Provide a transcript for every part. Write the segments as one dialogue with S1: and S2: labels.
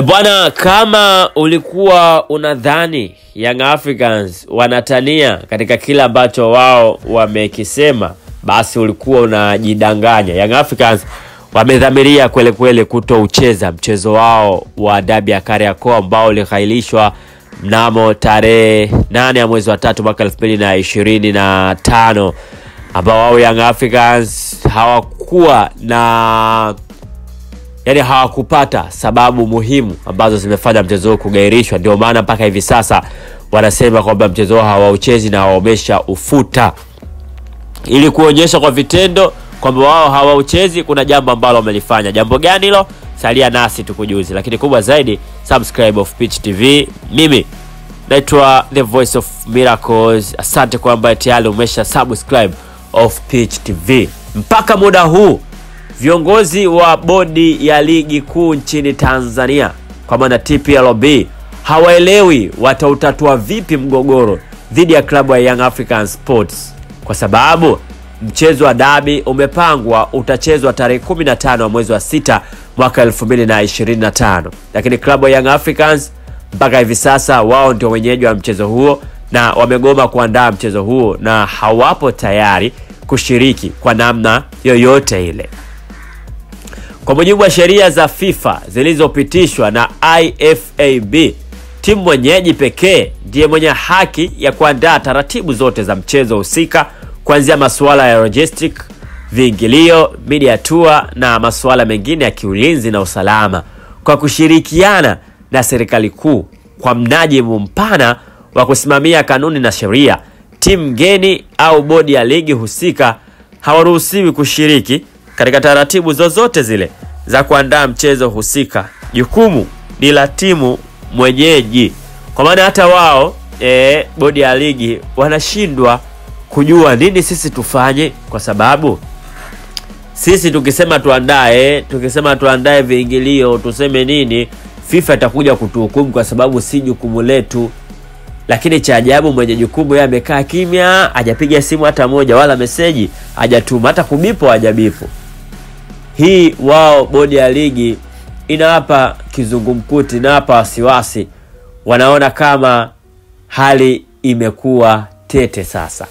S1: Bwana, kama ulikuwa unadhani Young Africans wanatania katika kila ambacho wao wamekisema, basi ulikuwa unajidanganya. Young Africans wamedhamiria kweli kweli kutoucheza mchezo wao wa dabi ya Kariakoo ambao ulikhailishwa mnamo tarehe 8 ya mwezi wa 3 mwaka 2025, ambao wao Young Africans hawakuwa na hawakupata sababu muhimu ambazo zimefanya mchezo huu kugairishwa. Ndio maana mpaka hivi sasa wanasema kwamba mchezo hawauchezi na wamesha ufuta, ili kuonyesha kwa vitendo kwamba wao hawauchezi. Kuna jambo ambalo wamelifanya. Jambo gani hilo? Salia nasi tukujuzi. Lakini kubwa zaidi, subscribe of Pitch TV. Mimi naitwa The Voice of Miracles. Asante kwamba tayari umesha subscribe of Pitch TV. Mpaka muda huu viongozi wa bodi ya ligi kuu nchini Tanzania kwa maana TPLB hawaelewi watautatua vipi mgogoro dhidi ya klabu ya Young African Sports, kwa sababu mchezo wa dabi umepangwa utachezwa tarehe 15 wa mwezi wa 6 mwaka 2025, lakini klabu ya Young Africans mpaka hivi sasa wao ndio wenyeji wa mchezo huo na wamegoma kuandaa mchezo huo na hawapo tayari kushiriki kwa namna yoyote ile. Kwa mujibu wa sheria za FIFA zilizopitishwa na IFAB, timu mwenyeji pekee ndiye mwenye haki ya kuandaa taratibu zote za mchezo husika, kuanzia masuala ya logistic, viingilio, media tour na masuala mengine ya kiulinzi na usalama, kwa kushirikiana na serikali kuu kwa mnajimu mpana wa kusimamia kanuni na sheria. Timu geni au bodi ya ligi husika hawaruhusiwi kushiriki katika taratibu zozote zile za kuandaa mchezo husika. Jukumu ni la timu mwenyeji. Kwa maana hata wao bodi ya ligi wanashindwa kujua nini sisi tufanye, kwa sababu sisi tukisema tuandae viingilio, tuseme nini, FIFA itakuja kutuhukumu kwa sababu si jukumu letu. Lakini cha ajabu, mwenye jukumu yeye amekaa kimya, hajapiga simu hata moja wala meseji hajatuma, hata kubipo hajabipo. Hii wao bodi ya ligi inawapa kizungumkuti na hapa wasiwasi. Wanaona kama hali imekuwa tete sasa.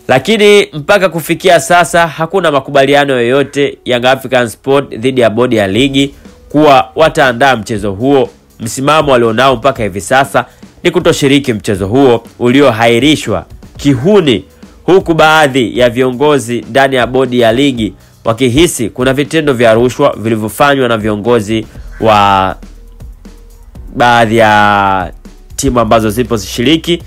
S1: Lakini mpaka kufikia sasa hakuna makubaliano yoyote Young African Sport dhidi ya bodi ya ligi kuwa wataandaa mchezo huo. Msimamo walionao mpaka hivi sasa ni kutoshiriki mchezo huo uliohairishwa kihuni, huku baadhi ya viongozi ndani ya bodi ya ligi wakihisi kuna vitendo vya rushwa vilivyofanywa na viongozi wa baadhi ya timu ambazo zipo zishiriki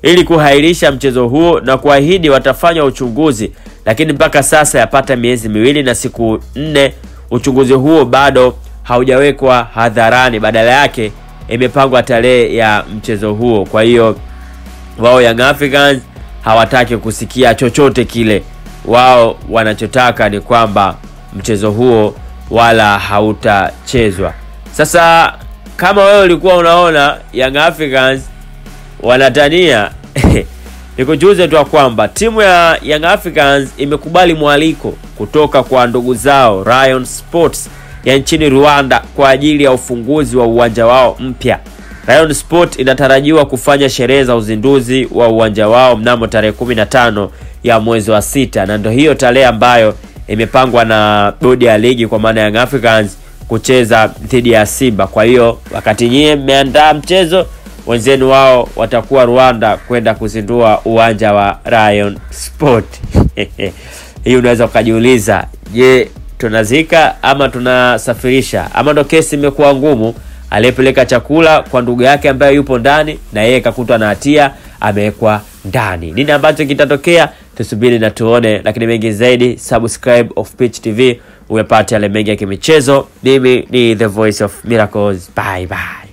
S1: ili kuhairisha mchezo huo, na kuahidi watafanya uchunguzi. Lakini mpaka sasa yapata miezi 2 na siku 4 uchunguzi huo bado haujawekwa hadharani. Badala yake imepangwa tarehe ya mchezo huo. Kwa hiyo wao Young Africans hawataki kusikia chochote kile. Wao wanachotaka ni kwamba mchezo huo wala hautachezwa. Sasa kama wewe ulikuwa unaona Young Africans wanatania, nikujuze tu kwamba timu ya Young Africans imekubali mwaliko kutoka kwa ndugu zao Rayon Sports ya nchini Rwanda kwa ajili ya ufunguzi wa uwanja wao mpya. Rayon Sport inatarajiwa kufanya sherehe za uzinduzi wa uwanja wao mnamo tarehe 15 ya mwezi wa 6, na ndio hiyo tarehe ambayo imepangwa na bodi ya ligi kwa maana Young Africans kucheza dhidi ya Simba. Kwa hiyo wakati nyie mmeandaa mchezo, wenzenu wao watakuwa Rwanda kwenda kuzindua uwanja wa Rayon Sport. Hii unaweza kujiuliza, je, tunazika ama tunasafirisha? Ama ndo kesi imekuwa ngumu? Aliyepeleka chakula kwa ndugu yake ambaye yupo ndani na yeye kakutwa na hatia, amewekwa ndani. Nini ambacho kitatokea? Tusubiri na tuone. Lakini mengi zaidi, subscribe of Pitch TV upate yale mengi ya kimichezo. Mimi ni The Voice of Miracles. Bye bye.